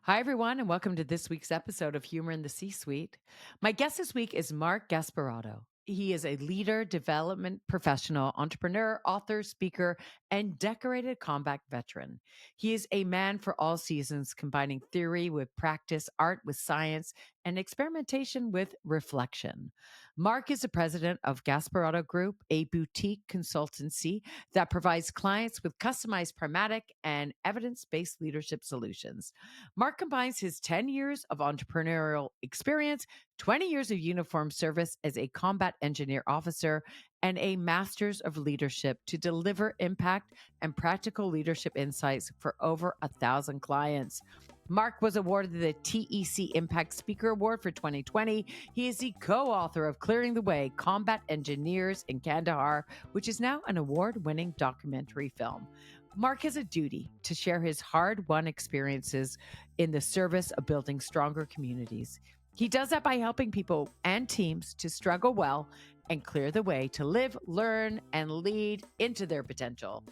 Hi, everyone, and welcome to this week's episode of Humor in the C Suite. My guest this week is Mark Gasparotto. He is a leader, development professional, entrepreneur, author, speaker, and decorated combat veteran. He is a man for all seasons, combining theory with practice, art with science, and experimentation with reflection. Mark is the president of Gasparotto Group, a boutique consultancy that provides clients with customized pragmatic and evidence based leadership solutions. Mark combines his 10 years of entrepreneurial experience, 20 years of uniform service as a combat engineer officer, and a master's of leadership to deliver impact and practical leadership insights for over 1,000 clients. Mark was awarded the TEC Impact Speaker Award for 2020. He is the co-author of Clearing the Way, Combat Engineers in Kandahar, which is now an award-winning documentary film. Mark has a duty to share his hard-won experiences in the service of building stronger communities. He does that by helping people and teams to struggle well and clear the way to live, learn, and lead into their potential.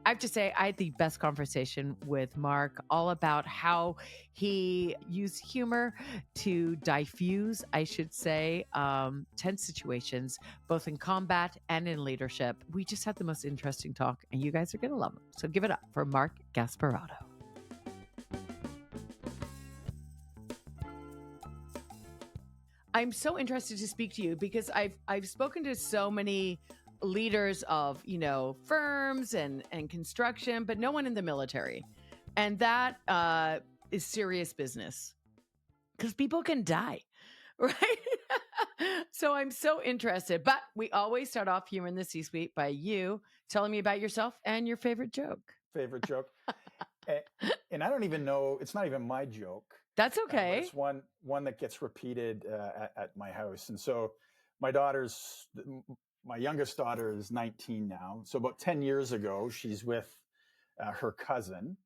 I have to say, I had the best conversation with Mark all about how he used humor to diffuse, I should say, tense situations, both in combat and in leadership. We just had the most interesting talk, and you guys are going to love it. So give it up for Mark Gasparotto. I'm so interested to speak to you because I've spoken to so many leaders of, firms and construction, but no one in the military. And that is serious business because people can die, right? So I'm so interested. But we always start off Humor in the C-Suite by you telling me about yourself and your favorite joke. Favorite joke. And I don't even know, it's not even my joke. That's But okay. it's one that gets repeated at my house. And so my youngest daughter is 19 now. So about 10 years ago, she's with her cousin.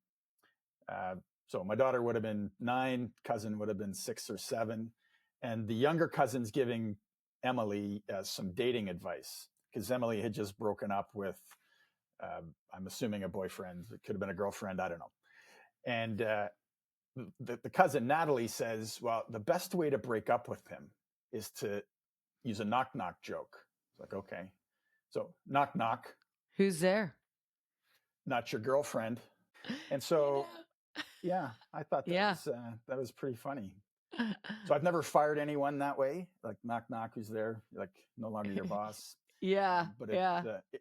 So my daughter would have been 9, cousin would have been 6 or 7. And the younger cousin's giving Emily some dating advice because Emily had just broken up with, I'm assuming, a boyfriend. It could have been a girlfriend. I don't know. And the cousin Natalie says, well, the best way to break up with him is to use a knock knock joke. It's like, okay. So knock knock. Who's there? Not your girlfriend. And so, yeah, I thought that was pretty funny. So I've never fired anyone that way. Like knock knock, who's there? Like no longer your boss. But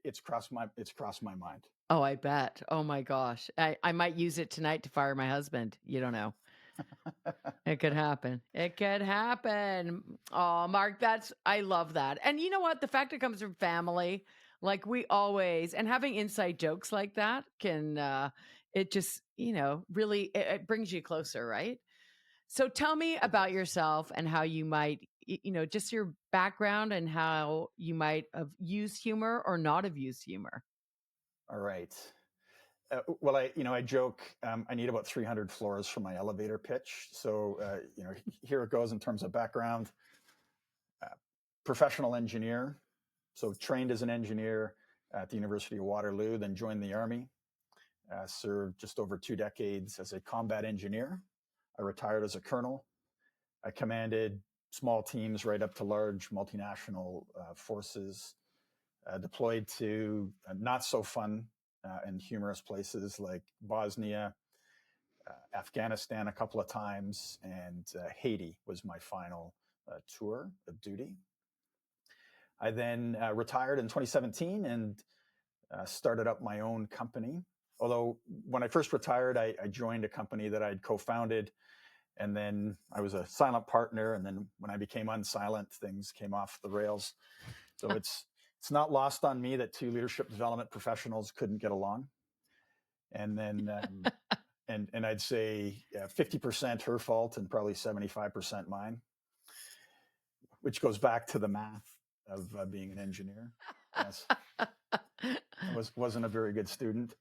it's crossed my mind. Oh, I bet. Oh my gosh. I might use it tonight to fire my husband. You don't know. It could happen. It could happen. Oh, Mark, I love that. And you know what? The fact it comes from family, like we always, and having inside jokes like that can, it just, really, it brings you closer, right? So tell me about yourself and how you might, just your background and how you might have used humor or not have used humor. All right. Well, I joke, I need about 300 floors for my elevator pitch. So, here it goes in terms of background. Professional engineer. So trained as an engineer at the University of Waterloo, then joined the Army, served just over 2 decades as a combat engineer. I retired as a colonel. I commanded small teams right up to large multinational forces, deployed to not so fun and humorous places like Bosnia, Afghanistan a couple of times, and Haiti was my final tour of duty. I then retired in 2017 and started up my own company. Although when I first retired, I joined a company that I'd co-founded, and then I was a silent partner. And then when I became unsilent, things came off the rails. So it's not lost on me that 2 leadership development professionals couldn't get along. And then, and I'd say 50% her fault and probably 75% mine, which goes back to the math of being an engineer. Yes. I wasn't a very good student.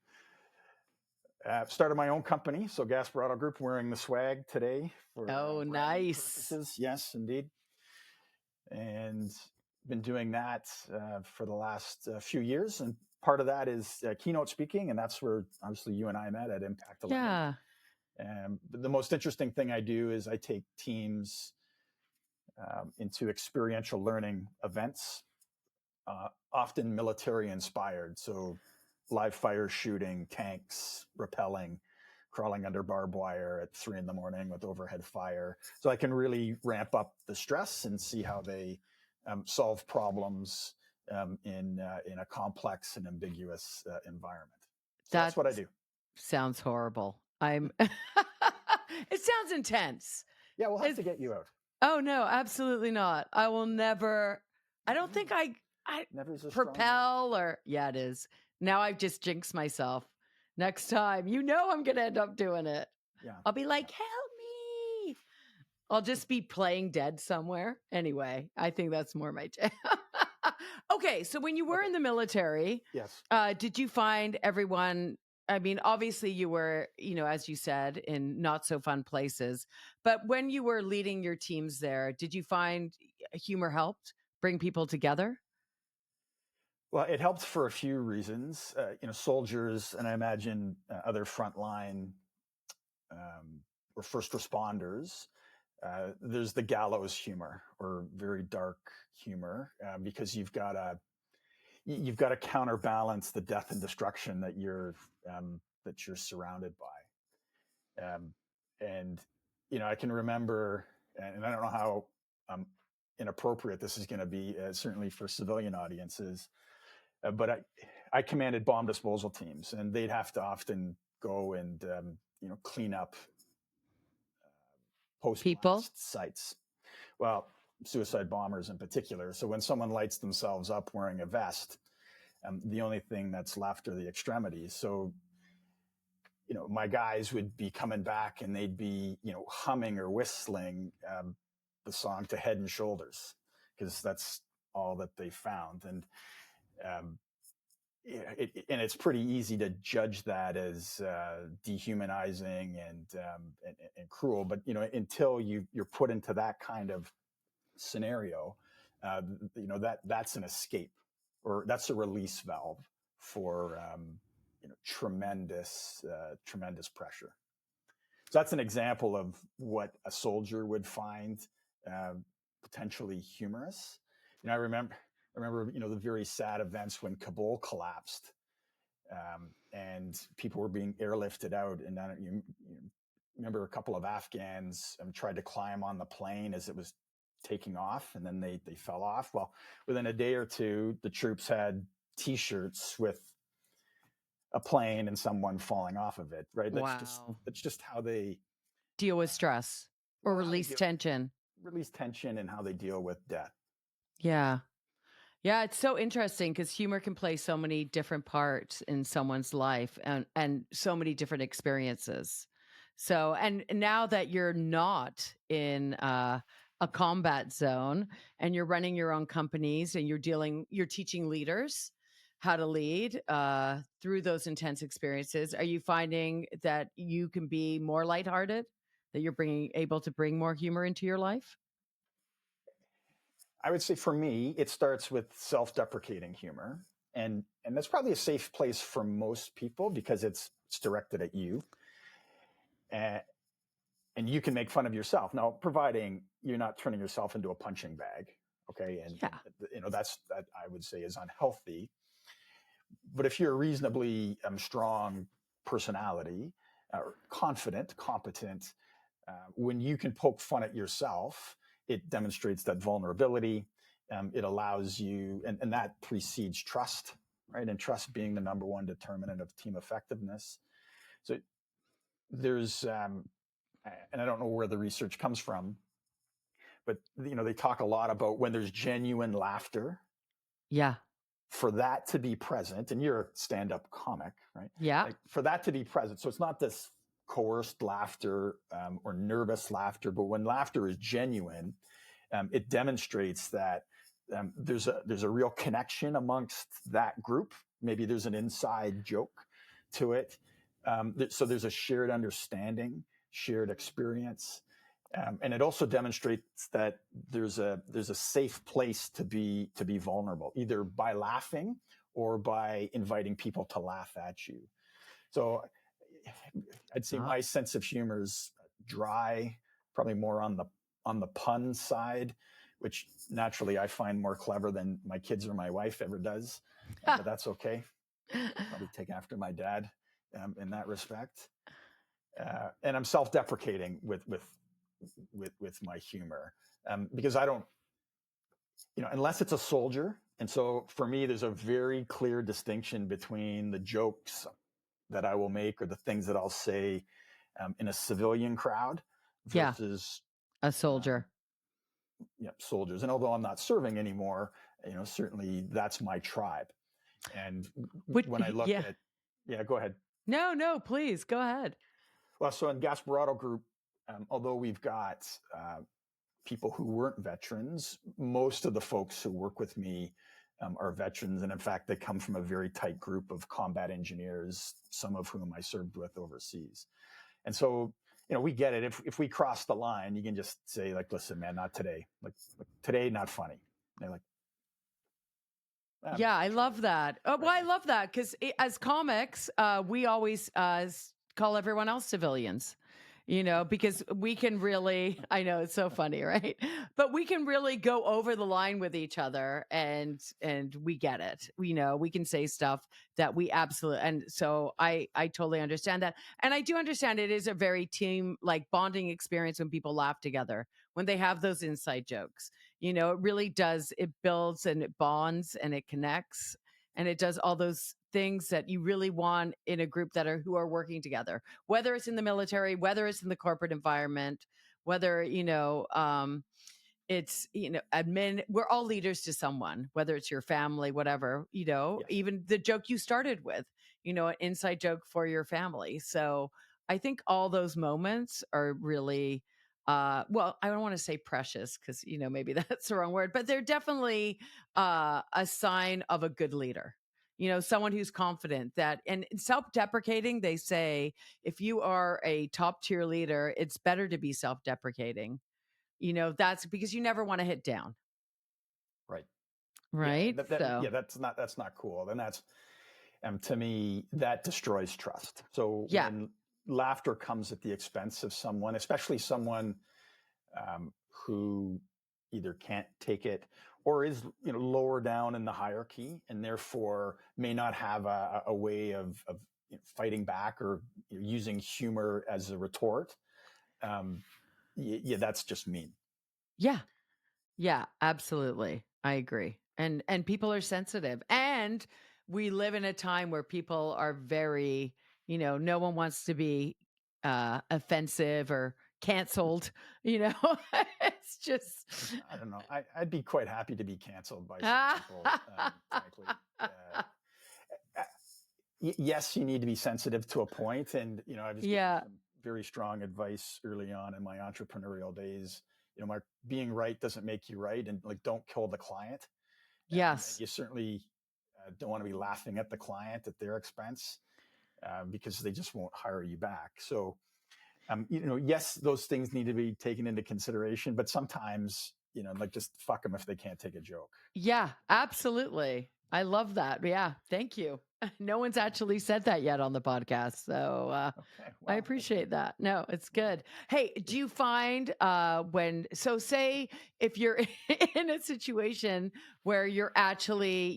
Started my own company, so Gasparotto Group, wearing the swag today for nice purposes. Yes, indeed. And been doing that for the last few years, and part of that is keynote speaking, and that's where obviously you and I met at Impact 11. Yeah. But the most interesting thing I do is I take teams into experiential learning events, often military inspired. So live fire shooting, tanks, rappelling, crawling under barbed wire at 3 a.m. with overhead fire. So I can really ramp up the stress and see how they solve problems in a complex and ambiguous environment. So That that's what I do. sounds horrible. I'm it sounds intense. Yeah, we'll have It's, to get you out. oh no, absolutely not. I will never I don't think I Never is a strong word. propel or yeah, it is. Now I've just jinxed myself. Next time, I'm going to end up doing it. Yeah. I'll be like, "Help me." I'll just be playing dead somewhere. Anyway, I think that's more my jam. Okay, so when you were Okay. in the military, Yes. did you find everyone? I mean, obviously, you were, as you said, in not so fun places. But when you were leading your teams there, did you find humor helped bring people together? Well, it helped for a few reasons. Soldiers, and I imagine other frontline or first responders. There's the gallows humor or very dark humor because you've got to counterbalance the death and destruction that you're surrounded by. And I can remember, and I don't know how inappropriate this is going to be, certainly for civilian audiences, but I commanded bomb disposal teams, and they'd have to often go and clean up post People? blast sites. Well, suicide bombers in particular. So when someone lights themselves up wearing a vest, the only thing that's left are the extremities. So my guys would be coming back and they'd be humming or whistling the song to Head and Shoulders because that's all that they found. And um, and it's pretty easy to judge that as dehumanizing and cruel. But until you're put into that kind of scenario, that's an escape, or that's a release valve for tremendous pressure. So that's an example of what a soldier would find uh, potentially humorous. I remember the very sad events when Kabul collapsed, and people were being airlifted out. And you remember a couple of Afghans tried to climb on the plane as it was taking off, and then they fell off. Well, within a day or two, the troops had T-shirts with a plane and someone falling off of it. Right? Wow. That's just how they Deal with stress or how they release tension. release tension and how they deal with death. Yeah. Yeah, it's so interesting because humor can play so many different parts in someone's life and so many different experiences. So, and now that you're not in a combat zone and you're running your own companies and you're teaching leaders how to lead through those intense experiences, are you finding that you can be more lighthearted, that you're able to bring more humor into your life? I would say for me, it starts with self-deprecating humor, and that's probably a safe place for most people because it's directed at you, and you can make fun of yourself now, providing you're not turning yourself into a punching bag. Okay, Yeah. that I would say is unhealthy. But if you're a reasonably strong personality, confident, competent, when you can poke fun at yourself, it demonstrates that vulnerability. It allows you, and that precedes trust, right? And trust being the number one determinant of team effectiveness. So there's, and I don't know where the research comes from, but they talk a lot about when there's genuine laughter, Yeah. for that to be present, and you're a stand-up comic, right? Yeah. Like for that to be present. So it's not this coerced laughter or nervous laughter, but when laughter is genuine, it demonstrates that there's a real connection amongst that group. Maybe there's an inside joke to it. So there's a shared understanding, shared experience. And it also demonstrates that there's a safe place to be vulnerable, either by laughing or by inviting people to laugh at you. So I'd say Ah, my sense of humor is dry, probably more on the pun side, which naturally I find more clever than my kids or my wife ever does. But that's okay. Probably take after my dad in that respect. And I'm self-deprecating with my humor because I don't, unless it's a soldier. And so for me, there's a very clear distinction between the jokes that I will make or the things that I'll say in a civilian crowd yeah, versus a um, soldier. soldiers. And although I'm not serving anymore, certainly that's my tribe. And Would when I look yeah. at, yeah, go ahead. No, no, please go ahead. Well, so in Gasparotto Group, although we've got people who weren't veterans, most of the folks who work with me are veterans. And in fact, they come from a very tight group of combat engineers, some of whom I served with overseas. And so, we get it. If we cross the line, you can just say, like, listen, man, not today. Like today, not funny. And they're like, Yeah, maybe I try love it. that. Well, Right. I love that because as comics, we always call everyone else civilians, because we can really, I know it's so funny, right? But we can really go over the line with each other and we get it. We can say stuff that we absolutely, and so I totally understand that. And I do understand it is a very team like bonding experience when people laugh together, when they have those inside jokes. It really does. It builds and it bonds and it connects and it does all those things that you really want in a group who are working together, whether it's in the military, whether it's in the corporate environment, whether, it's, admin, we're all leaders to someone, whether it's your family, whatever, Yes. even the joke you started with, an inside joke for your family. So I think all those moments are really, well, I don't want to say precious because, maybe that's the wrong word, but they're definitely a sign of a good leader. Someone who's confident that, and self deprecating, they say, if you are a top tier leader, it's better to be self deprecating. That's because you never want to hit down, Right. Yeah. right? Yeah, So, that's not cool. And that's, to me, that destroys trust. So yeah. when laughter comes at the expense of someone, especially someone who either can't take it or is lower down in the hierarchy and therefore may not have a way of fighting back or using humor as a retort. Yeah, that's just mean. Yeah. Yeah, absolutely. I agree. And people are sensitive. And we live in a time where people are very, no one wants to be offensive or canceled, you know. It's just I don't know. I'd be quite happy to be canceled by some people, frankly. Uh, yes, you need to be sensitive to a point, and I was given Yeah. some very strong advice early on in my entrepreneurial days. Mark, being right doesn't make you right, and like don't kill the client. And Yes. you certainly don't want to be laughing at the client at their expense because they just won't hire you back. So, yes, those things need to be taken into consideration, but sometimes, like just fuck them if they can't take a joke. Yeah, absolutely. I love that. Yeah, thank you. No one's actually said that yet on the podcast, so Okay, I well, appreciate that. No, it's well, good. Hey, do you find say if you're in a situation where you're actually,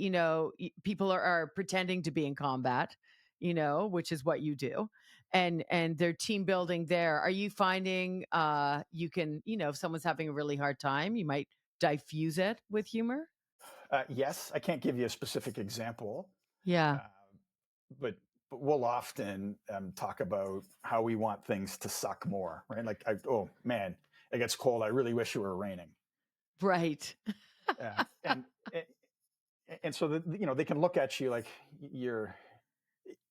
people are pretending to be in combat, which is what you do, and they're team building there. Are you finding you can, if someone's having a really hard time, you might diffuse it with humor? yes, I can't give you a specific example, Yeah. uh, but we'll often talk about how we want things to suck more, right? Like, oh man, it gets cold. I really wish it were raining. Right. Uh, and and so they can look at you like you're.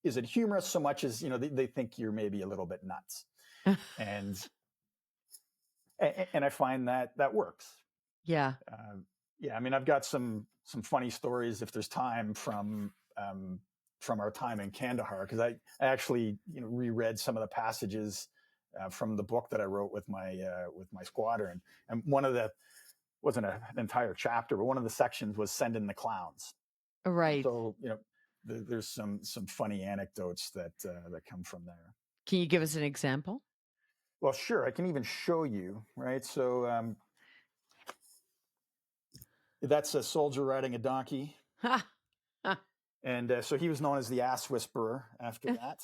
Is it humorous so much as they think you're maybe a little bit nuts, and I find that works. Yeah. Uh, yeah, I mean, I've got some funny stories if there's time from our time in Kandahar because I actually reread some of the passages from the book that I wrote with my squadron, and one of the wasn't an entire chapter, but one of the sections was "Send in the clowns," and Right. so there's some funny anecdotes that come from there. Can you give us an example? Well, sure, I can even show you, right? So that's a soldier riding a donkey. Ha! Ha. And so he was known as the ass whisperer after that.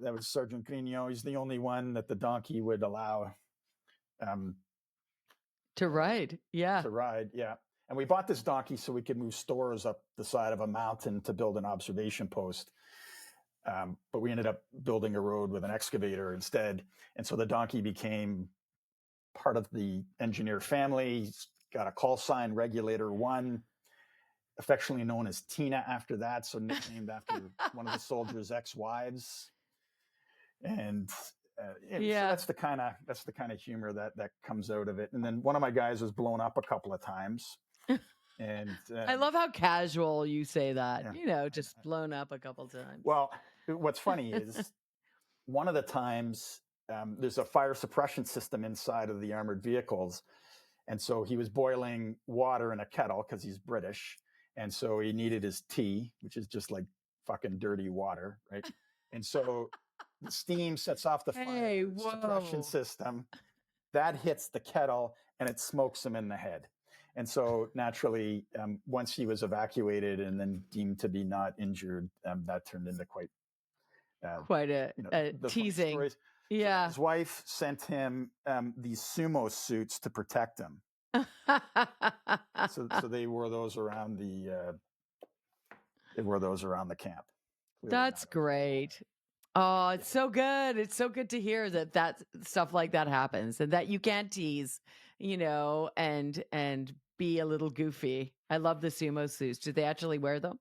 That was Sergeant Grignon. He's the only one that the donkey would allow um, To ride. Yeah. to ride. Yeah. And we bought this donkey so we could move stores up the side of a mountain to build an observation post. But we ended up building a road with an excavator instead. And so the donkey became part of the engineer family. He's got a call sign, Regulator One, affectionately known as Tina after that. So nicknamed after one of the soldiers' ex-wives. And so Yeah. that's the kind of humor that comes out of it. And then one of my guys was blown up a couple of times. And I love how casual you say that, yeah. just blown up a couple times. Well, what's funny is one of the times there's a fire suppression system inside of the armored vehicles. And so he was boiling water in a kettle because he's British. And so he needed his tea, which is just like fucking dirty water, right? And so the steam sets off the Hey, fire suppression whoa. system. That hits the kettle and it smokes him in the head. And so naturally, once he was evacuated and then deemed to be not injured, that turned into quite Quite a the funny teasing. stories. Yeah. His wife sent him these sumo suits to protect him. So they wore those around the camp. That's great. Oh, it's so good. It's so good to hear that stuff like that happens and that you can tease, and be a little goofy. I love the sumo suits. Did they actually wear them?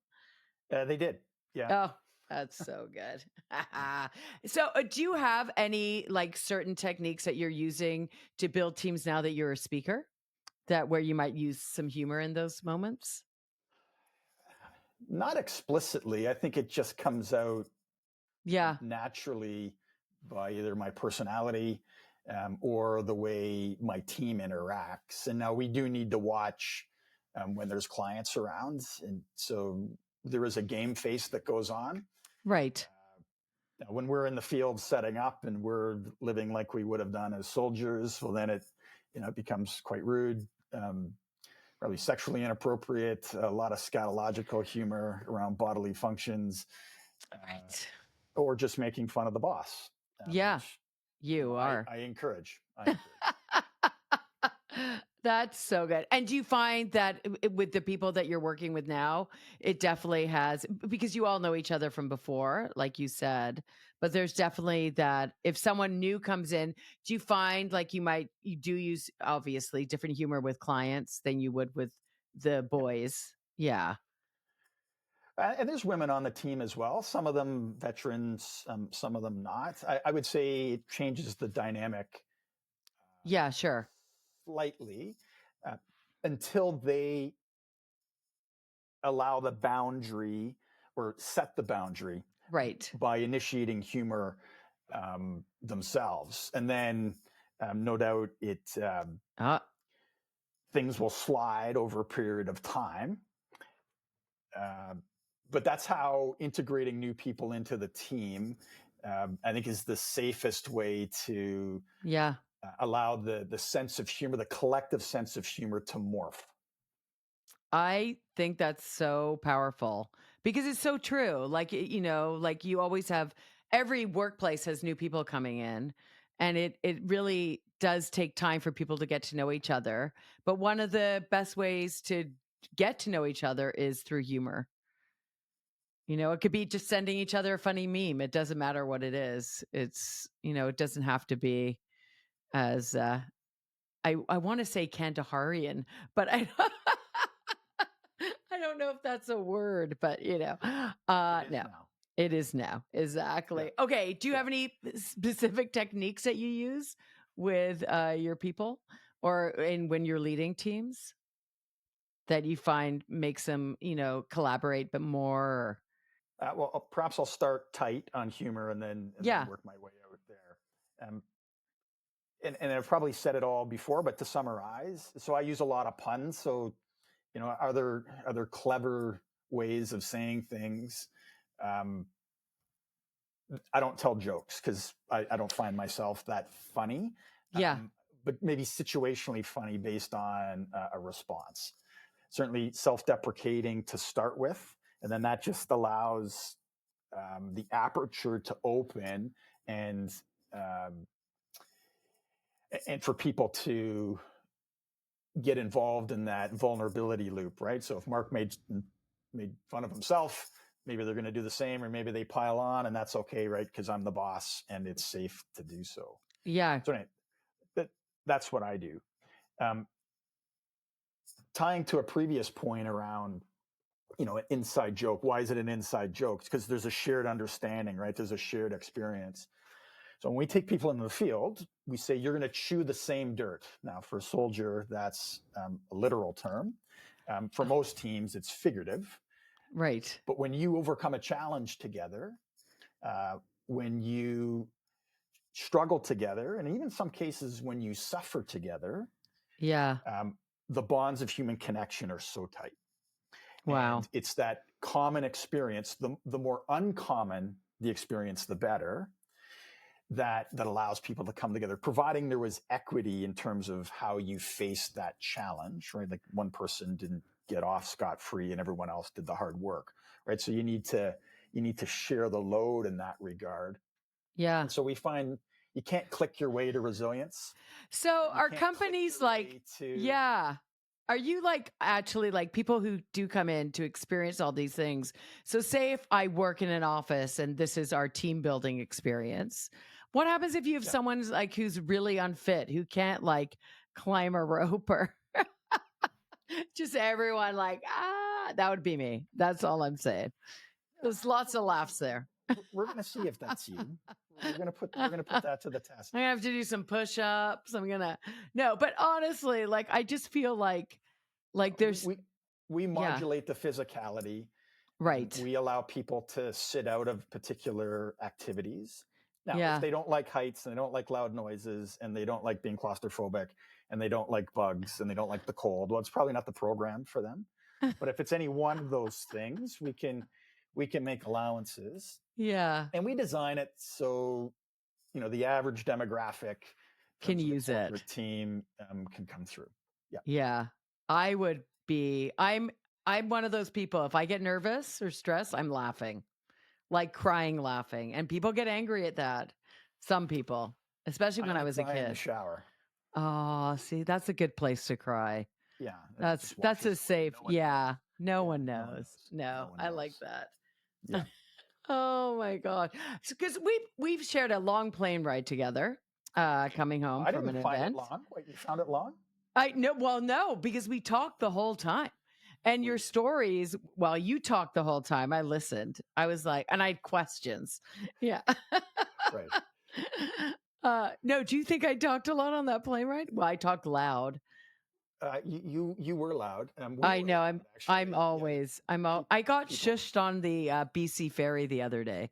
They did. Yeah. Oh, that's so good. So, do you have any like certain techniques that you're using to build teams now that you're a speaker? That where you might use some humor in those moments? Not explicitly. I think it just comes out Yeah. naturally by either my personality or the way my team interacts. And now we do need to watch when there's clients around. And so there is a game face that goes on. Right. When we're in the field setting up and we're living like we would have done as soldiers, well, then it becomes quite rude, probably sexually inappropriate, a lot of scatological humor around bodily functions, Right. or just making fun of the boss. Yeah. Which, You are. I encourage. I encourage. That's so good. And do you find that with the people that you're working with now, it definitely has, because you all know each other from before, like you said, but there's definitely that if someone new comes in, do you find like you do use obviously different humor with clients than you would with the boys? Yeah. And there's women on the team as well. Some of them veterans, some of them not. I would say it changes the dynamic Yeah, sure. slightly uh, until they allow the boundary or set the boundary Right. by initiating humor themselves. And then no doubt Uh, things will slide over a period of time. But that's how integrating new people into the team, I think, is the safest way to yeah. allow the sense of humor, the collective sense of humor, to morph. I think that's so powerful because it's so true. Like, like you always have every workplace has new people coming in and it really does take time for people to get to know each other. But one of the best ways to get to know each other is through humor. It could be just sending each other a funny meme. It doesn't matter what it is. It's, it doesn't have to be as I want to say Kandaharian, but I I don't know if that's a word, but It is no, now. it is now. Yeah. Exactly. Okay. Do you Yeah. have any specific techniques that you use with your people or when you're leading teams that you find makes them, collaborate, but more? Well, perhaps I'll start tight on humor and then Yeah. work my way out there. And I've probably said it all before, but to summarize, so I use a lot of puns. So, are there clever ways of saying things? Um, I don't tell jokes because I don't find myself that funny, Yeah. but maybe situationally funny based on a response. Certainly self-deprecating to start with, and then that just allows the aperture to open and um, and for people to get involved in that vulnerability loop, right? So if Mark made fun of himself, maybe they're going to do the same, or maybe they pile on, and that's okay, right? Because I'm the boss, and it's safe to do so. Yeah. So anyway, that's what I do. Um, Tying to a previous point around, an inside joke. Why is it an inside joke? Because there's a shared understanding, right? There's a shared experience. So when we take people into the field, we say you're going to chew the same dirt. Now, for a soldier, that's a literal term. For most teams, it's figurative. Right. But when you overcome a challenge together, when you struggle together, and even some cases when you suffer together, Yeah. the bonds of human connection are so tight. Wow. And it's that common experience, the more uncommon the experience, the better, that allows people to come together, providing there was equity in terms of how you faced that challenge, right? Like one person didn't get off scot-free and everyone else did the hard work, right? So you need to share the load in that regard. Yeah. And so we find you can't click your way to resilience. So You are can't click companies your way like, to yeah. Are you like actually like people who do come in to experience all these things? So say if I work in an office and this is our team building experience, what happens if you have yeah. someone's like who's really unfit, who can't like climb a rope or just everyone like, that would be me. That's all I'm saying. There's lots of laughs there. We're going to see if that's you. We're going to put that to the test. I'm gonna have to do some push-ups. I'm gonna no, but honestly, like I just feel like we, there's we we yeah, modulate the physicality. right. We allow people to sit out of particular activities. Now, if Yeah. they don't like heights and they don't like loud noises and they don't like being claustrophobic and they don't like bugs and they don't like the cold, well, it's probably not the program for them. But if it's any one of those things, we can make allowances, Yeah. and we design it so the average demographic in Can terms of the use it. corporate team can come through. Yeah. Yeah. I would be I'm one of those people. If I get nervous or stressed, I'm laughing. Like crying laughing. And people get angry at that. Some people, especially I when I only was a cry in the kid. shower. Oh, see, that's a good place to cry. Yeah, it That's just that's washes a away. safe. No one knows. Yeah. No Yeah, one no one knows. knows. No No, one I like knows. that. Yeah. Oh my god. Because we've shared a long plane ride together, coming Oh, home I from didn't an find it event. long. Wait, you found it long? I no, well, no, because we talked the whole time. And We your did. stories, while you talked the whole time, I listened. I was like, and I had questions. Yeah. Right. No, do you think I talked a lot on that plane ride? Well, I talked loud. You were loud. We I were know. loud I'm actually. Yeah. always I got People. shushed on the BC ferry the other day.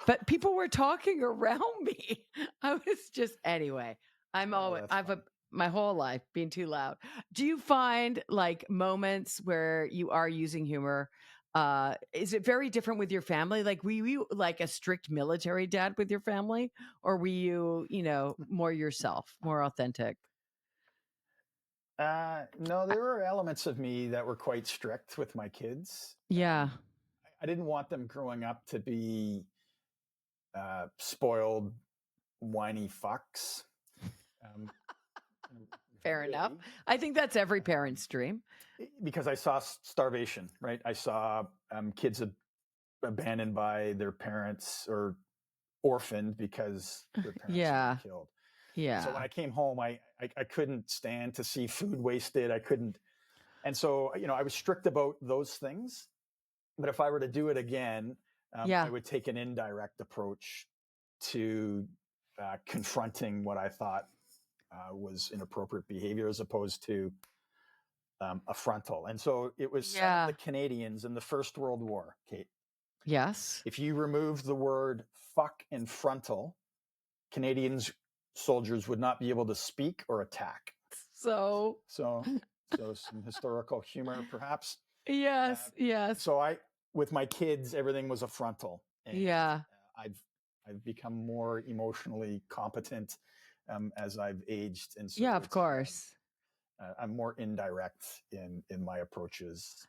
But people were talking around me. I was just anyway. Oh, that's I've funny. my whole life being too loud. Do you find like moments where you are using humor? Is it very different with your family? Like were you like a strict military dad with your family, or were you, more yourself, more authentic? No, there were elements of me that were quite strict with my kids. Yeah. I didn't want them growing up to be spoiled, whiny fucks. Um, Fair enough. really, I think that's every um, parent's dream. because I saw starvation, right? I saw kids abandoned by their parents or orphaned because their parents had been Yeah. killed. And so when Yeah. I came home, I couldn't stand to see food wasted. I couldn't, and so I was strict about those things. But if I were to do it again, I Yeah. would take an indirect approach to confronting what I thought was inappropriate behavior, as opposed to a frontal. And so it was said of the Yeah. Canadians in the First World War, Kate. Yes. If you remove the word fuck and frontal, Canadians soldiers would not be able to speak or attack. So So, some historical humor, perhaps. Uh, yes, yes. so with my kids, everything was a frontal, and Yeah. I've I've become more emotionally competent as I've aged, and so Yeah, of course. I'm more indirect in my approaches.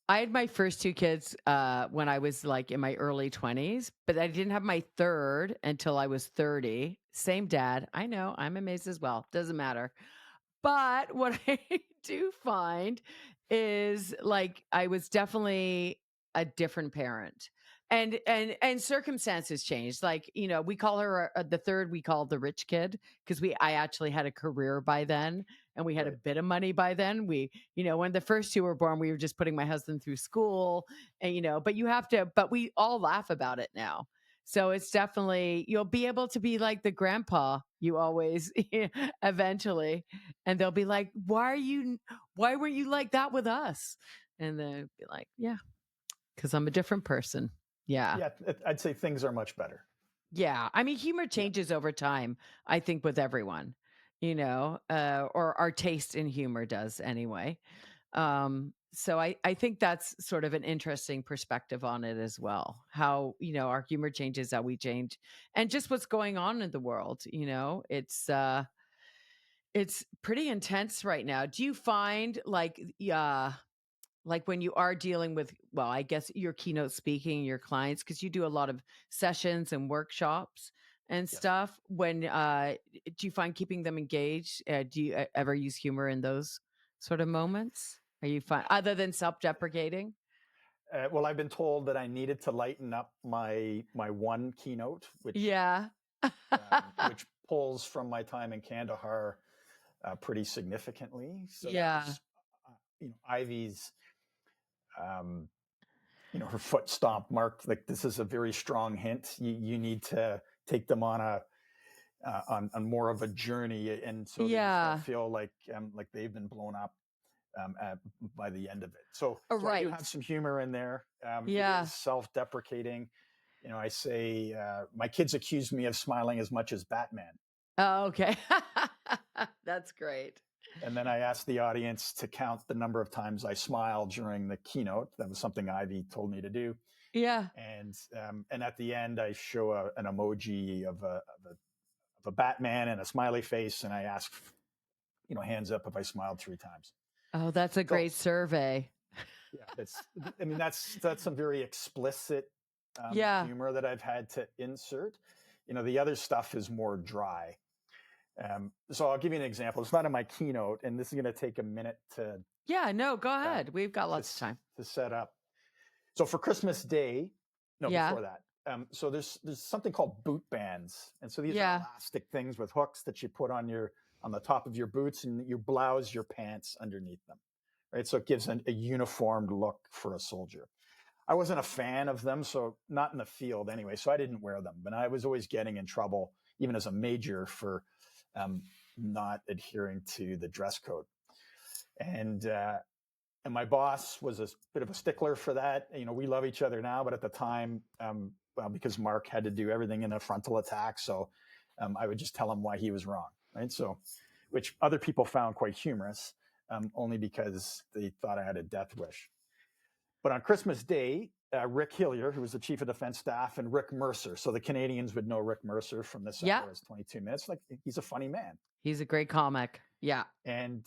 I had my first 2 kids, when I was, like, in my early 20s, but I didn't have my 3rd until I was 30. Same dad. I know, I'm amazed as well. Doesn't matter. But what I do find is, like, I was definitely a different parent. And circumstances changed. Like, we call her, the 3rd, we call the rich kid, because I actually had a career by then, and we had a Right. bit of money by then. When the first 2 were born, we were just putting my husband through school, and, but we all laugh about it now. So it's definitely, you'll be able to be like the grandpa you always eventually, and they'll be like, why weren't you like that with us? And they'll be like, yeah, because I'm a different person. Yeah. Yeah, I'd say things are much better. Yeah. I mean, humor Yeah. changes over time, I think, with everyone, or our taste in humor does anyway. So I think that's sort of an interesting perspective on it as well. How, our humor changes, how we change, and just what's going on in the world. It's pretty intense right now. Do you find, like when you are dealing with, well, I guess your keynote speaking, your clients, because you do a lot of sessions and workshops and Yes. stuff, do you find keeping them engaged? Do you ever use humor in those sort of moments? Are you fine, other than self-deprecating? Well, I've been told that I needed to lighten up my one keynote, Yeah. which pulls from my time in Kandahar pretty significantly. So that Yeah. was, Ivy's, um, her foot stomp marked, like, this is a very strong hint. You need to take them on on more of a journey, and so they just don't Yeah. feel like they've been blown up by the end of it. So I do Right. have some humor in there. It Yeah. is self-deprecating. I say my kids accuse me of smiling as much as Batman. Oh, okay. That's great. And then I asked the audience to count the number of times I smiled during the keynote. That was something Ivy told me to do. Yeah. And at the end, I show an emoji of a Batman and a smiley face, and I ask, hands up if I smiled 3 times. Oh, that's a So great survey. yeah, that's some very explicit Yeah. humor that I've had to insert. The other stuff is more dry. So I'll give you an example. It's not in my keynote, and this is going to take a minute Yeah. No, go um, ahead. We've got to lots of time. to set up. So for Christmas Day, no, Yeah. before that. So there's something called boot bands, and so these are Yeah. elastic things with hooks that you put on the top of your boots, and you blouse your pants underneath them, right? So it gives a uniformed look for a soldier. I wasn't a fan of them, so not in the field anyway. So I didn't wear them, but I was always getting in trouble, even as a major, for um, not adhering to the dress code. And my boss was a bit of a stickler for that. We love each other now, but at the time, well, because Mark had to do everything in a frontal attack, so I would just tell him why he was wrong, right? So, which other people found quite humorous, only because they thought I had a death wish. But on Christmas Day, Rick Hillier, who was the chief of defense staff, and Rick Mercer. So the Canadians would know Rick Mercer from this Yeah. hour is 22 minutes. Like, he's a funny man. He's a great comic. Yeah. And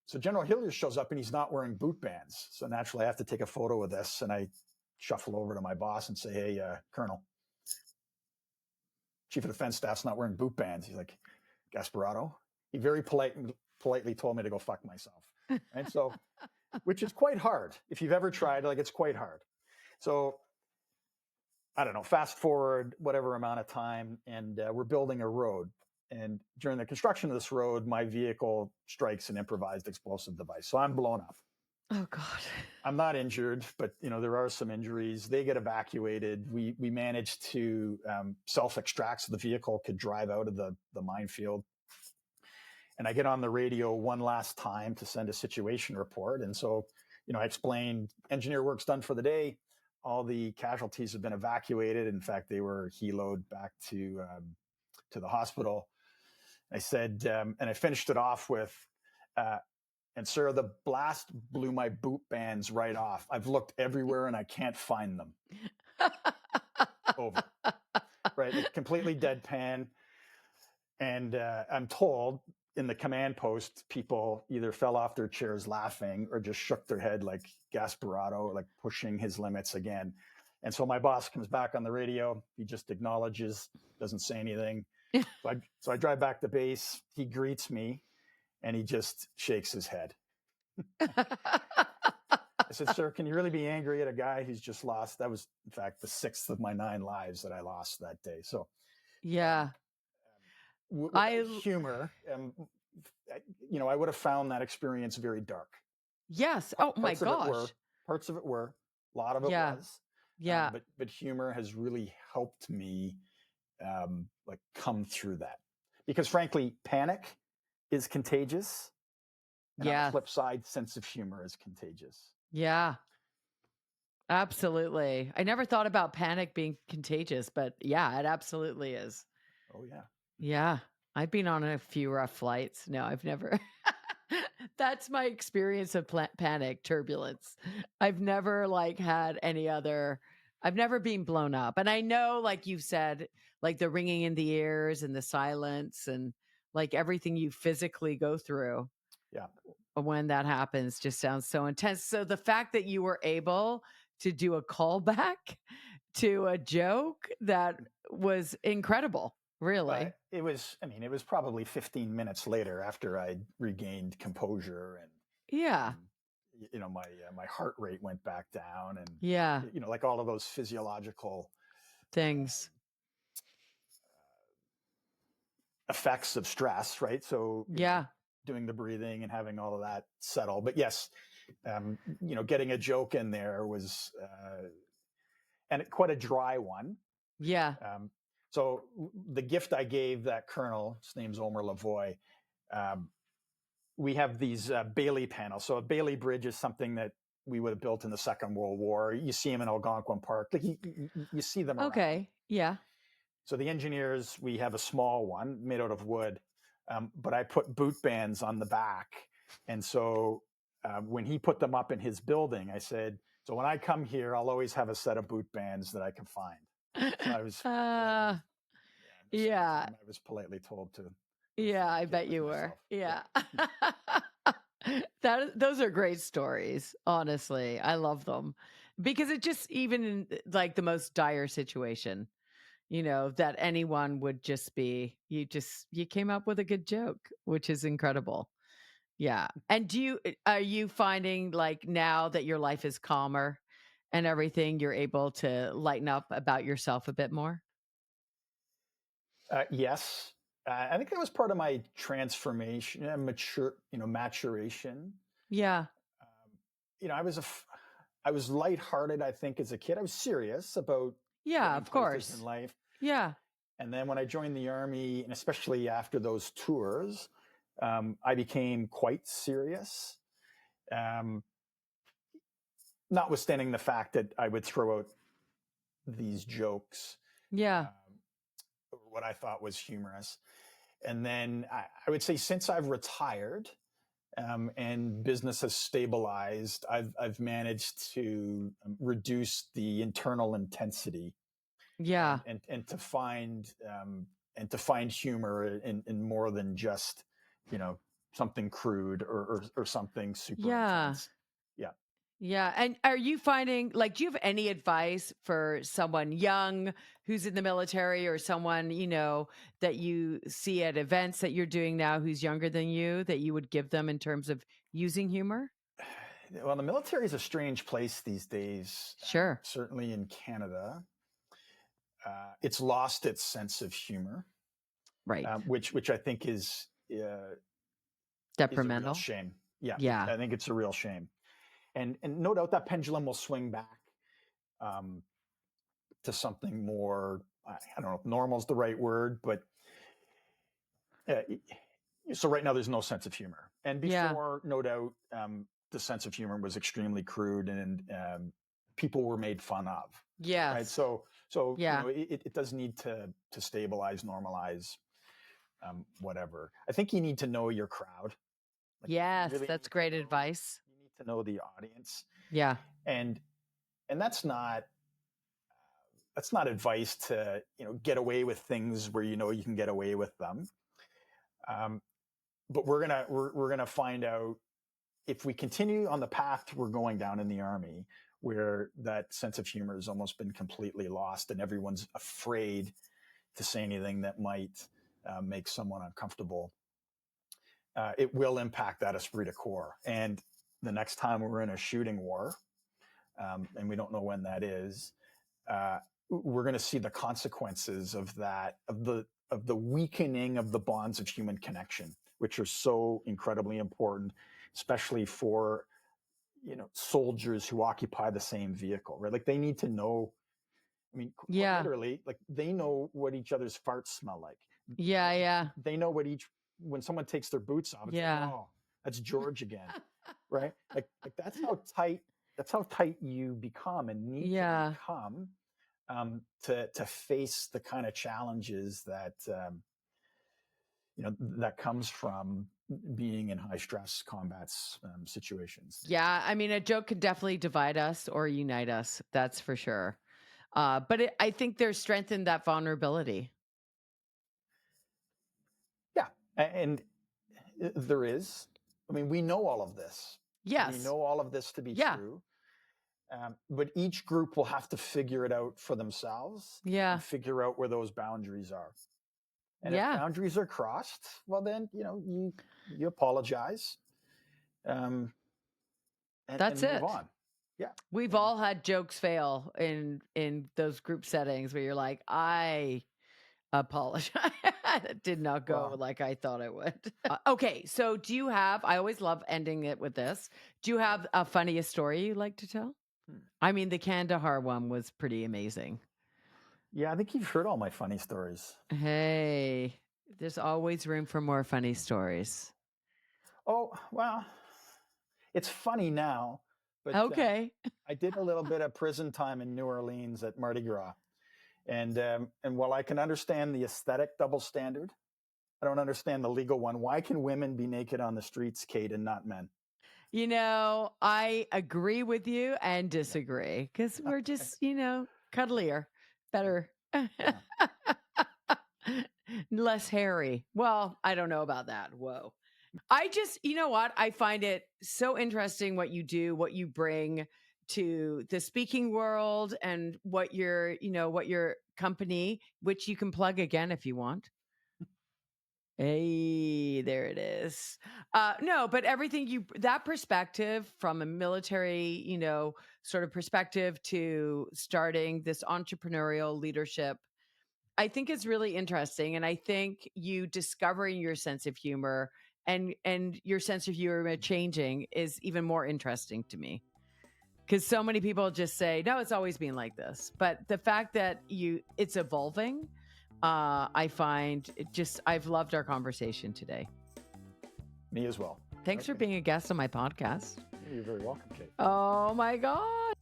so General Hillier shows up and he's not wearing boot bands. So naturally, I have to take a photo of this. And I shuffle over to my boss and say, hey, Colonel, chief of defense staff's not wearing boot bands. He's like, Gasparotto? He very politely told me to go fuck myself. And so, which is quite hard. If you've ever tried, like, it's quite hard. So I don't know, fast forward whatever amount of time, and we're building a road. And during the construction of this road, my vehicle strikes an improvised explosive device. So I'm blown up. Oh God. I'm not injured, but there are some injuries. They get evacuated. We managed to self-extract so the vehicle could drive out of the minefield. And I get on the radio one last time to send a situation report. And so, I explained engineer work's done for the day. All the casualties have been evacuated. In fact, they were heloed back to the hospital. I said, and I finished it off with, and sir, the blast blew my boot bands right off. I've looked everywhere and I can't find them. Over. right? Like completely deadpan. And I'm told in the command post, people either fell off their chairs laughing or just shook their head like Gasparotto, like pushing his limits again. And so my boss comes back on the radio. He just acknowledges, doesn't say anything. So I drive back to base. He greets me and he just shakes his head. I said, "Sir, can you really be angry at a guy who's just lost?" That was, in fact, the 6th of my 9 lives that I lost that day. So, um, Yeah. without I humor, I would have found that experience very dark. Yes. Oh my Parts of it gosh. were, parts of it were, a lot of it Yeah. was, Yeah. but humor has really helped me like come through that. Because frankly, panic is contagious, and on the Yeah. flip side, sense of humor is contagious. Yeah. Absolutely. I never thought about panic being contagious, but yeah, it absolutely is. Oh yeah. Yeah. I've been on a few rough flights. No, I've never. That's my experience of panic turbulence. I've never like had any other. I've never been blown up. And I know, like you said, like the ringing in the ears and the silence and like everything you physically go through Yeah. when that happens just sounds so intense. So the fact that you were able to do a callback to a joke that was incredible, But really. it was probably 15 minutes later after I regained composure and, Yeah. um, my heart rate went back down, and Yeah. like all of those physiological Things. effects of stress, right? So, Yeah. doing the breathing and having all of that settle. But yes, getting a joke in there was, and quite a dry one. Yeah. Um, so the gift I gave that colonel, his name's Omer Lavoie, um, we have these Bailey panels. So a Bailey bridge is something that we would have built in the Second World War. You see them in Algonquin Park. Like you see them around. Okay. Yeah. So the engineers, we have a small one made out of wood, but I put boot bands on the back. And so when he put them up in his building, I said, "So when I come here, I'll always have a set of boot bands that I can find." So I was uh, politely, the second yeah. time I was politely told to Yeah, I get bet with you were. myself. Yeah. Yeah. Those are great stories, honestly. I love them. Because it just even in like the most dire situation, that anyone would just be you came up with a good joke, which is incredible. Yeah. And are you finding like now that your life is calmer and everything, you're able to lighten up about yourself a bit more? Yes. I think that was part of my transformation, maturation. Yeah. Um, I was lighthearted, I think, as a kid. I was serious about Yeah, getting of places in course. life. Yeah. And then when I joined the army, and especially after those tours, I became quite serious. Um, Notwithstanding the fact that I would throw out these jokes, Yeah. what I thought was humorous. And then I would say since I've retired, and business has stabilized, I've managed to reduce the internal intensity, Yeah. and to find humor in more than just something crude or something super Yeah. intense. Yeah. Yeah. And are you finding like, do you have any advice for someone young who's in the military or someone, that you see at events that you're doing now who's younger than you that you would give them in terms of using humor? Well, the military is a strange place these days. Sure. Certainly in Canada, it's lost its sense of humor, Right. which I think is a real Detrimental. shame. Yeah, Yeah. I think it's a real shame, and no doubt that pendulum will swing back, um, to something more. I don't know if normal is the right word, but uh, so right now there's no sense of humor, and Yeah. before, no doubt, the sense of humor was extremely crude, and people were made fun of. Right. Yes. So Yeah. it does need to stabilize, normalize, whatever. I think you need to know your crowd. Like you Yes. really That's need to great know advice. you need to know the audience, Yeah. and that's not that's not advice to, get away with things where you can get away with them. But we're gonna find out if we continue on the path we're going down in the Army, where that sense of humor has almost been completely lost, and everyone's afraid to say anything that might make someone uncomfortable. It will impact that esprit de corps. And the next time we're in a shooting war, and we don't know when that is, we're going to see the consequences of that, of the weakening of the bonds of human connection, which are so incredibly important, especially for soldiers who occupy the same vehicle, right? Like they need to know. I mean, quite literally, like they know what each other's farts smell like. Yeah. They know when someone takes their boots off, it's like, oh, that's George again, right? Like that's how tight you become and need to become to face the kind of challenges that that comes from being in high stress combat situations. Yeah, I mean, a joke can definitely divide us or unite us. That's for sure. But I think there's strength in that vulnerability. Yeah, and there is. I mean, we know all of this. Yes. We know all of this to be true. But each group will have to figure it out for themselves and figure out where those boundaries are. And if boundaries are crossed, well, then, you apologize. That's it. Move on. Yeah. We've all had jokes fail in those group settings where you're like, I apologize. It did not go like I thought it would. Okay. So I always love ending it with this. Do you have a funniest story you like to tell? I mean, the Kandahar one was pretty amazing. Yeah, I think you've heard all my funny stories. Hey, there's always room for more funny stories. Oh, well, it's funny now, but okay. I did a little bit of prison time in New Orleans at Mardi Gras. And while I can understand the aesthetic double standard, I don't understand the legal one. Why can women be naked on the streets, Kate, and not men? I agree with you and disagree because we're just, cuddlier, better, less hairy. Well, I don't know about that. Whoa. I just, what? I find it so interesting what you do, what you bring to the speaking world and what your company, which you can plug again if you want. Hey, there it is. No, but everything that perspective from a military, sort of perspective to starting this entrepreneurial leadership, I think is really interesting. And I think you discovering your sense of humor and your sense of humor changing is even more interesting to me. Because so many people just say, no, it's always been like this. But the fact that it's evolving, I find I've loved our conversation today. Me as well. Thanks for being a guest on my podcast. You're very welcome, Kate. Oh my God.